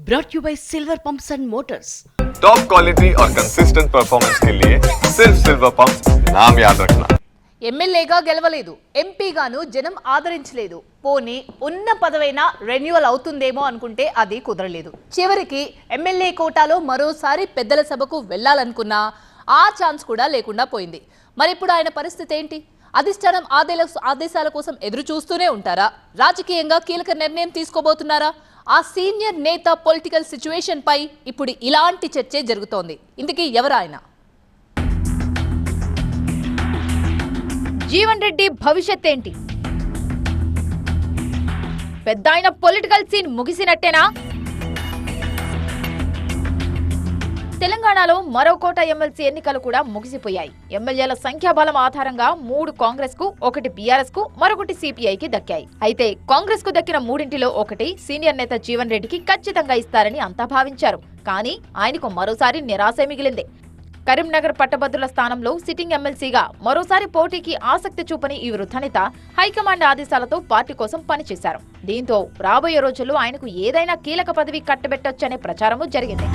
brought you by Silver Pumps and Motors. Top quality और consistent performance के लिए सिर्फ सिल्वर पंप्स नाम याद रखना. ఎమ్మెల్యేగా గెలవలేదు, ఎంపీగాను జనం ఆదరించలేదు. పోనీ ఉన్న పదవైనా రెన్యువల్ అవుతుందేమో అనుకుంటే అది కుదరలేదు. చివరికి ఎమ్మెల్యే కోటాలో మరోసారి పెద్దల సభకు వెళ్లాలనుకున్నా ఆ ఛాన్స్ కూడా లేకుండా పోయింది. మరి ఇప్పుడు ఆయన పరిస్థితి ఏంటి? అధిష్టానం ఆదేశాల కోసం ఎదురు చూస్తూనే ఉంటారా? రాజకీయంగా కీలక నిర్ణయం తీసుకోబోతున్నారా? ఆ సీనియర్ నేత పొలిటికల్ సిచ్యువేషన్ పై ఇప్పుడు ఇలాంటి చర్చే జరుగుతోంది. ఇందుకీ ఎవరు ఆయన? జీవన్ రెడ్డి భవిష్యత్ ఏంటి? పెద్ద ఆయన పొలిటికల్ సీన్ ముగిసినట్టేనా? తెలంగాణలో మరో కోట ఎమ్మెల్సీ ఎన్నికలు కూడా ముగిసిపోయాయి. ఎమ్మెల్యేల సంఖ్యాబలం ఆధారంగా 3 కాంగ్రెస్ కు, 1 బీఆర్ఎస్ కు, మరొకటి సిపిఐకి దక్కాయి. అయితే కాంగ్రెస్ కు దక్కిన 3ంటిలో 1 సీనియర్ నేత జీవన్ రెడ్డికి ఖచ్చితంగా ఇస్తారని అంతా భావించారు. కానీ ఆయనకు మరోసారి నిరాశే మిగిలింది. కరీంనగర్ పట్టభద్రుల స్థానంలో సిట్టింగ్ ఎమ్మెల్సీగా మరోసారి పోటీకి ఆసక్తి చూపని ఈ వృద్ధ నేత హైకమాండ్ ఆదేశాలతో పార్టీ కోసం పనిచేశారు. దీంతో రాబోయే రోజుల్లో ఆయనకు ఏదైనా కీలక పదవి కట్టబెట్టొచ్చనే ప్రచారము జరిగింది.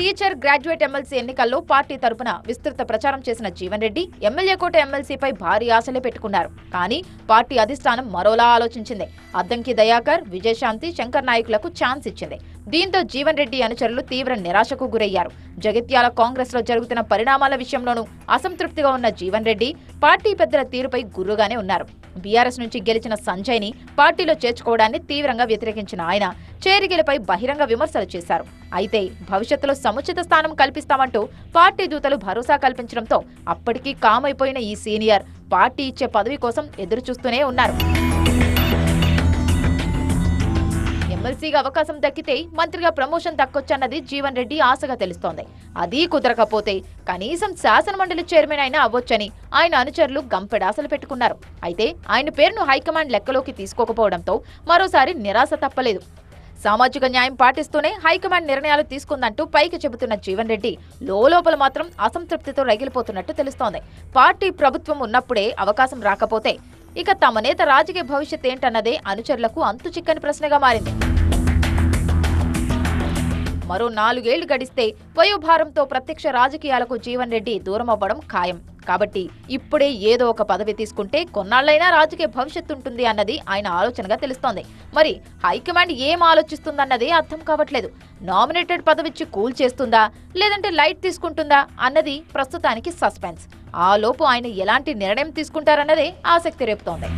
టీచర్ గ్రాడ్యుయేట్ ఎమ్మెల్సీ ఎన్నికల్లో పార్టీ తరపున విస్తృత ప్రచారం చేసిన జీవన్ రెడ్డి ఎమ్మెల్యే కోట ఎమ్మెల్సీపై భారీ ఆశలే పెట్టుకున్నారు. కానీ పార్టీ అధిష్టానం మరోలా ఆలోచించింది. అద్దంకి దయాకర్, విజయశాంతి, శంకర్ నాయకులకు ఛాన్స్ ఇచ్చింది. దీంతో జీవన్ రెడ్డి అనుచరులు తీవ్ర నిరాశకు గురయ్యారు. జగిత్యాల కాంగ్రెస్ లో జరుగుతున్న పరిణామాల విషయంలోనూ అసంతృప్తిగా ఉన్న జీవన్ రెడ్డి పార్టీ పెద్దల తీరుపై గుర్రుగానే ఉన్నారు. బీఆర్ఎస్ నుంచి గెలిచిన సంజయ్ ని పార్టీలో చేర్చుకోవడాన్ని తీవ్రంగా వ్యతిరేకించిన ఆయన చేరికలపై బహిరంగ విమర్శలు చేశారు. అయితే భవిష్యత్తులో సముచిత స్థానం కల్పిస్తామంటూ పార్టీ దూతలు భరోసా కల్పించడంతో అప్పటికీ కామైపోయిన ఈ సీనియర్ పార్టీ ఇచ్చే పదవి కోసం ఎదురు చూస్తూనే ఉన్నారు. ఎమ్మెల్సీగా అవకాశం దక్కితే మంత్రిగా ప్రమోషన్ దక్కొచ్చన్నది జీవన్ రెడ్డి ఆశగా తెలుస్తోంది. అది కుదరకపోతే కనీసం శాసనమండలి చైర్మన్ అయినా అవ్వొచ్చని ఆయన అనుచరులు గంపెడాసలు పెట్టుకున్నారు. అయితే ఆయన పేరును హైకమాండ్ లెక్కలోకి తీసుకోకపోవడంతో మరోసారి నిరాశ తప్పలేదు. సామాజిక న్యాయం పాటిస్తూనే హైకమాండ్ నిర్ణయాలు తీసుకుందంటూ పైకి చెబుతున్న జీవన్ రెడ్డి లోపల మాత్రం అసంతృప్తితో రగిలిపోతున్నట్టు తెలుస్తోంది. పార్టీ ప్రభుత్వం ఉన్నప్పుడే అవకాశం రాకపోతే ఇక తమ నేత రాజకీయ భవిష్యత్ ఏంటన్నదే అనుచరులకు అంతు చిక్కని ప్రశ్నగా మారింది. మరో 4 ఏళ్లు గడిస్తే వయోభారంతో ప్రత్యక్ష రాజకీయాలకు జీవన్ రెడ్డి దూరం అవ్వడం ఖాయం. కాబట్టి ఇప్పుడే ఏదో ఒక పదవి తీసుకుంటే కొన్నాళ్లైనా రాజకీయ భవిష్యత్తు ఉంటుంది అన్నది ఆయన ఆలోచనగా తెలుస్తోంది. మరి హైకమాండ్ ఏం ఆలోచిస్తుందన్నదే అర్థం కావట్లేదు. నామినేటెడ్ పదవిచ్చి కూల్ చేస్తుందా, లేదంటే లైట్ తీసుకుంటుందా అన్నది ప్రస్తుతానికి సస్పెన్స్. ఆ లోపు ఆయన ఎలాంటి నిర్ణయం తీసుకుంటారన్నదే ఆసక్తి రేపుతోంది.